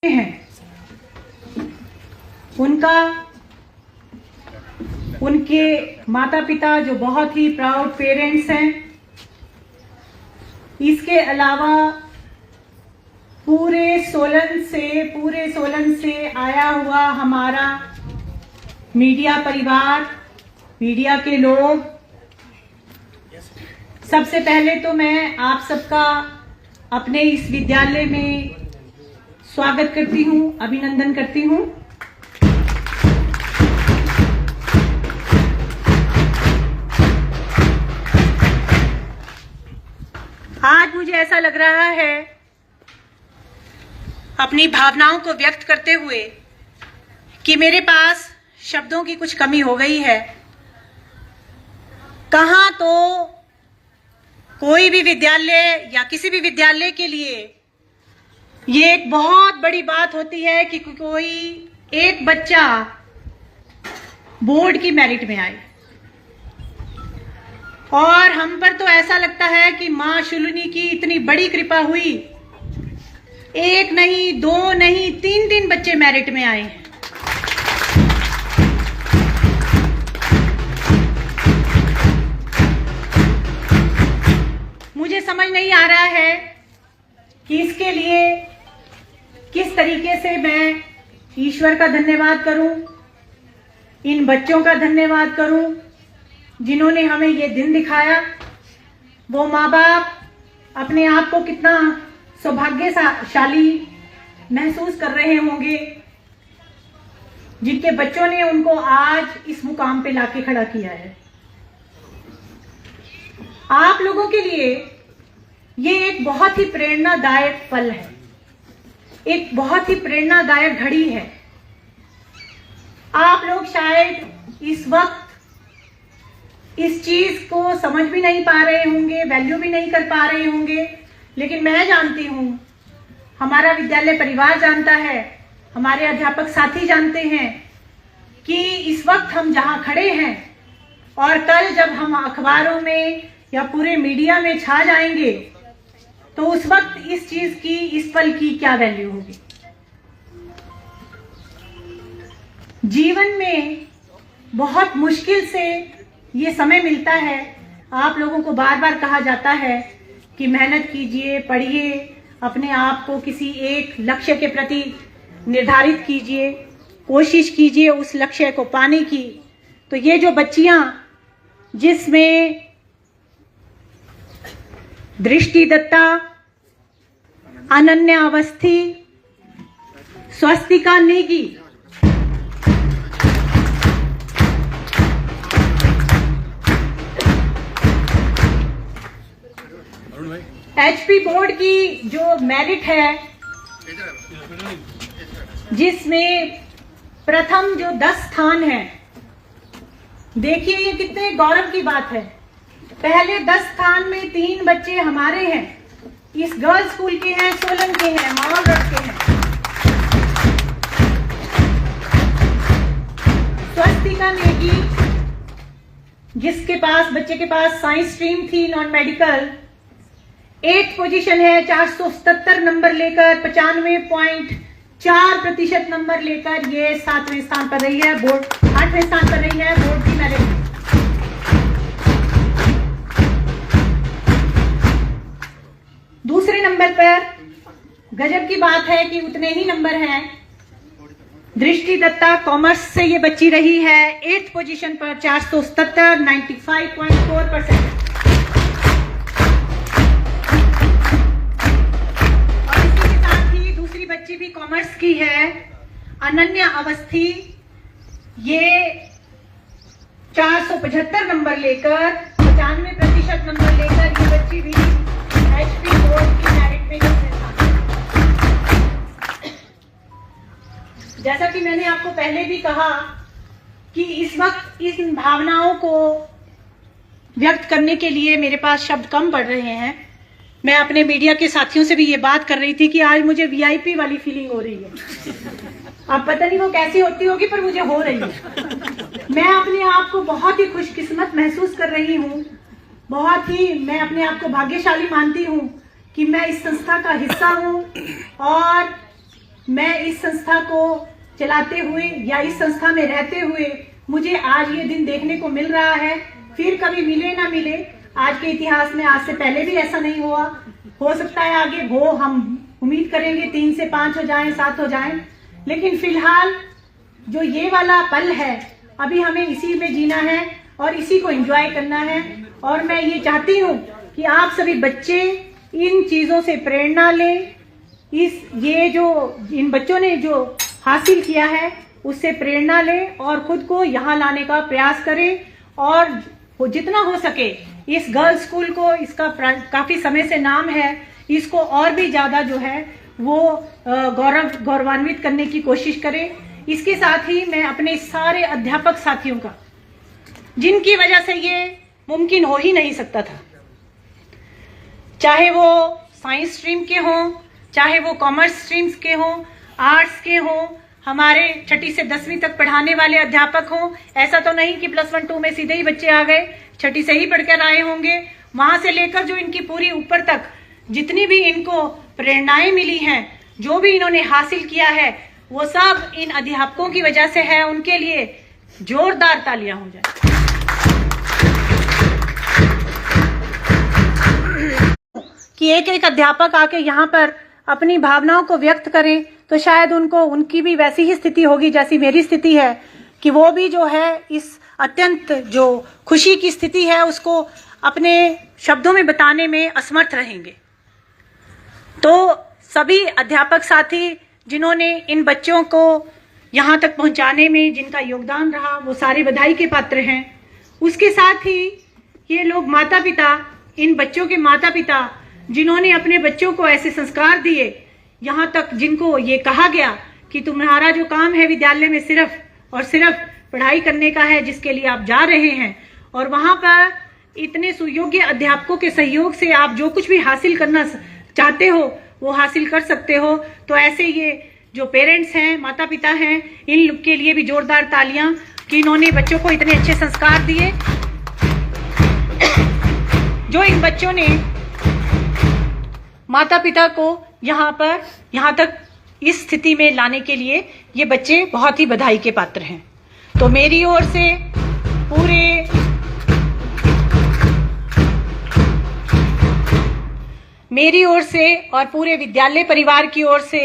हैं उनके माता पिता जो बहुत ही प्राउड पेरेंट्स हैं। इसके अलावा पूरे सोलन से आया हुआ हमारा मीडिया परिवार, मीडिया के लोग, सबसे पहले तो मैं आप सबका अपने इस विद्यालय में स्वागत करती हूँ, अभिनंदन करती हूँ। आज मुझे ऐसा लग रहा है अपनी भावनाओं को व्यक्त करते हुए कि मेरे पास शब्दों की कुछ कमी हो गई है। कहाँ तो कोई भी विद्यालय या किसी भी विद्यालय के लिए ये एक बहुत बड़ी बात होती है कि कोई एक बच्चा बोर्ड की मेरिट में आए, और हम पर तो ऐसा लगता है कि मां शुलिनी की इतनी बड़ी कृपा हुई, एक नहीं, दो नहीं, तीन बच्चे मेरिट में आए हैं। मुझे समझ नहीं आ रहा है कि इसके लिए किस तरीके से मैं ईश्वर का धन्यवाद करूं, इन बच्चों का धन्यवाद करूं जिन्होंने हमें ये दिन दिखाया। वो माँ बाप अपने आप को कितना सौभाग्यशाली महसूस कर रहे होंगे जिनके बच्चों ने उनको आज इस मुकाम पे लाके खड़ा किया है। आप लोगों के लिए ये एक बहुत ही प्रेरणादायक पल है, एक बहुत ही प्रेरणादायक घड़ी है। आप लोग शायद इस वक्त इस चीज को समझ भी नहीं पा रहे होंगे, वैल्यू भी नहीं कर पा रहे होंगे, लेकिन मैं जानती हूं, हमारा विद्यालय परिवार जानता है, हमारे अध्यापक साथी जानते हैं कि इस वक्त हम जहां खड़े हैं और कल जब हम अखबारों में या पूरे मीडिया में छा जाएंगे तो उस वक्त इस चीज की, इस पल की क्या वैल्यू होगी। जीवन में बहुत मुश्किल से ये समय मिलता है। आप लोगों को बार बार कहा जाता है कि मेहनत कीजिए, पढ़िए, अपने आप को किसी एक लक्ष्य के प्रति निर्धारित कीजिए, कोशिश कीजिए उस लक्ष्य को पाने की। तो ये जो बच्चियां, जिसमें दृष्टि दत्ता, अनन्या अवस्थी, स्वस्तिका नेगी, एचपी बोर्ड की जो मेरिट है, जिसमें प्रथम जो 10 स्थान है, देखिए ये कितने गौरव की बात है। पहले 10 स्थान में 3 बच्चे हमारे हैं, इस गर्ल्स स्कूल के हैं, सोलन के हैं, माहौल रोड के हैं। स्वस्तिका नेगी, जिसके पास, बच्चे के पास साइंस स्ट्रीम थी, नॉन मेडिकल, 8th पोजीशन है, 477 नंबर लेकर 95.4% नंबर लेकर ये 7वें स्थान पर रही है, बोर्ड 8वें स्थान पर रही है बोर्ड की मेरिट में। दूसरे नंबर पर गजब की बात है कि उतने ही नंबर हैं, दृष्टि दत्ता, कॉमर्स से ये बच्ची रही है 8th पोजीशन पर, 477, 95.4%। बच्ची भी कॉमर्स की है, अनन्या अवस्थी, ये 475 नंबर लेकर, 95% नंबर लेकर ये बच्ची भी एचपी बोर्ड की मेरिट में जैसा कि मैंने आपको पहले भी कहा कि इस वक्त इन भावनाओं को व्यक्त करने के लिए मेरे पास शब्द कम पड़ रहे हैं। मैं अपने मीडिया के साथियों से भी ये बात कर रही थी कि आज मुझे वीआईपी वाली फीलिंग हो रही है। अब पता नहीं वो कैसी होती होगी, पर मुझे हो रही है। मैं अपने आप को बहुत ही खुशकिस्मत महसूस कर रही हूँ, बहुत ही मैं अपने आप को भाग्यशाली मानती हूँ कि मैं इस संस्था का हिस्सा हूँ और मैं इस संस्था को चलाते हुए या इस संस्था में रहते हुए मुझे आज ये दिन देखने को मिल रहा है। फिर कभी मिले ना मिले, आज के इतिहास में आज से पहले भी ऐसा नहीं हुआ, हो सकता है आगे हो, हम उम्मीद करेंगे 3 से 5 हो जाएं, 7 हो जाएं, लेकिन फिलहाल जो ये वाला पल है अभी हमें इसी में जीना है और इसी को एंजॉय करना है। और मैं ये चाहती हूँ कि आप सभी बच्चे इन चीजों से प्रेरणा लें, ये जो इन बच्चों ने जो हासिल किया है उससे प्रेरणा लें और खुद को यहाँ लाने का प्रयास करें और जितना हो सके इस गर्ल्स स्कूल को, इसका काफी समय से नाम है, इसको और भी ज्यादा जो है वो गौरवान्वित करने की कोशिश करें। इसके साथ ही मैं अपने सारे अध्यापक साथियों का, जिनकी वजह से ये मुमकिन हो ही नहीं सकता था, चाहे वो साइंस स्ट्रीम के हों, चाहे वो कॉमर्स स्ट्रीम्स के हों, आर्ट्स के हों, हमारे 6ठी से 10वीं तक पढ़ाने वाले अध्यापक हों। ऐसा तो नहीं कि +1 2 में सीधे ही बच्चे आ गए, 6ठी से ही पढ़कर आए होंगे। वहां से लेकर जो इनकी पूरी ऊपर तक जितनी भी इनको प्रेरणाएं मिली हैं, जो भी इन्होंने हासिल किया है, वो सब इन अध्यापकों की वजह से है। उनके लिए जोरदार तालियां हो जाए। कि एक एक अध्यापक आके यहाँ पर अपनी भावनाओं को व्यक्त करें तो शायद उनकी भी वैसी ही स्थिति होगी जैसी मेरी स्थिति है, कि वो भी जो है इस अत्यंत जो खुशी की स्थिति है उसको अपने शब्दों में बताने में असमर्थ रहेंगे। तो सभी अध्यापक साथी जिन्होंने इन बच्चों को यहाँ तक पहुँचाने में जिनका योगदान रहा, वो सारे बधाई के पात्र हैं। उसके साथ ही ये लोग माता पिता, इन बच्चों के माता पिता जिन्होंने अपने बच्चों को ऐसे संस्कार दिए, यहाँ तक जिनको ये कहा गया कि तुम्हारा जो काम है विद्यालय में सिर्फ और सिर्फ पढ़ाई करने का है, जिसके लिए आप जा रहे हैं, और वहाँ पर इतने सुयोग्य अध्यापकों के सहयोग से आप जो कुछ भी हासिल करना चाहते हो वो हासिल कर सकते हो। तो ऐसे ये जो पेरेंट्स हैं, माता पिता हैं, इन लोग के लिए भी जोरदार तालियां कि इन्होंने बच्चों को इतने अच्छे संस्कार दिए। जो इन बच्चों ने माता पिता को यहाँ तक इस स्थिति में लाने के लिए ये बच्चे बहुत ही बधाई के पात्र हैं। तो मेरी ओर से और पूरे विद्यालय परिवार की ओर से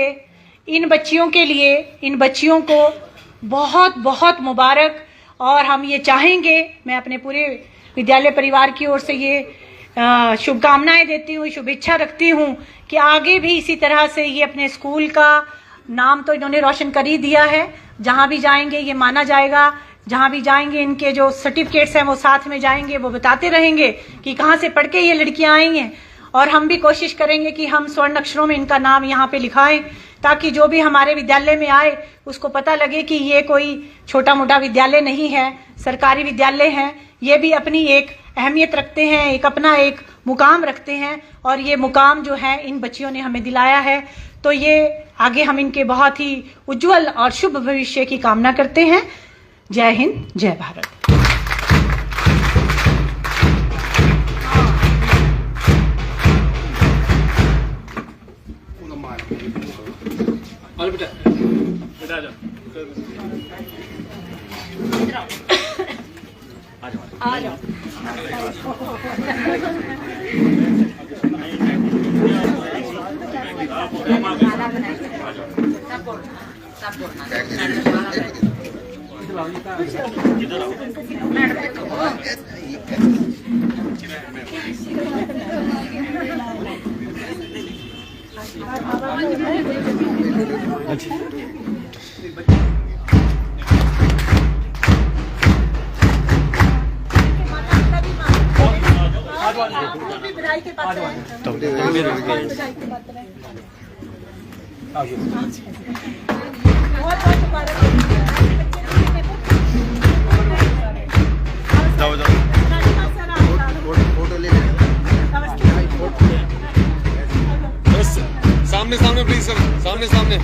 इन बच्चियों के लिए, इन बच्चियों को बहुत बहुत मुबारक। और हम ये चाहेंगे, मैं अपने पूरे विद्यालय परिवार की ओर से ये शुभकामनाएं देती हूँ, शुभेच्छा रखती हूँ कि आगे भी इसी तरह से ये अपने स्कूल का नाम तो इन्होंने रोशन कर ही दिया है। जहाँ भी जाएंगे ये माना जाएगा, जहाँ भी जाएंगे इनके जो सर्टिफिकेट्स हैं वो साथ में जाएंगे, वो बताते रहेंगे कि कहाँ से पढ़ के ये लड़कियाँ आई हैं। और हम भी कोशिश करेंगे कि हम स्वर्ण अक्षरों में इनका नाम यहाँ पे लिखाएं, ताकि जो भी हमारे विद्यालय में आए उसको पता लगे कि ये कोई छोटा मोटा विद्यालय नहीं है, सरकारी विद्यालय है। ये भी अपनी एक अहमियत रखते हैं, एक अपना एक मुकाम रखते हैं, और ये मुकाम जो है इन बच्चियों ने हमें दिलाया है। तो ये आगे हम इनके बहुत ही उज्जवल और शुभ भविष्य की कामना करते हैं। जय हिंद, जय भारत। आ जाओ। सामने सामने प्लीज सर, सामने सामने।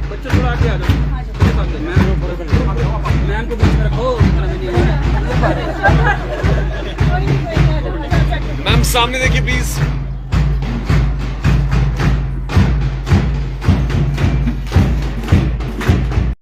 बच्चे थोड़ा आगे आ जाओ। मैम को बीच में रखो। मैम सामने देखिए प्लीज।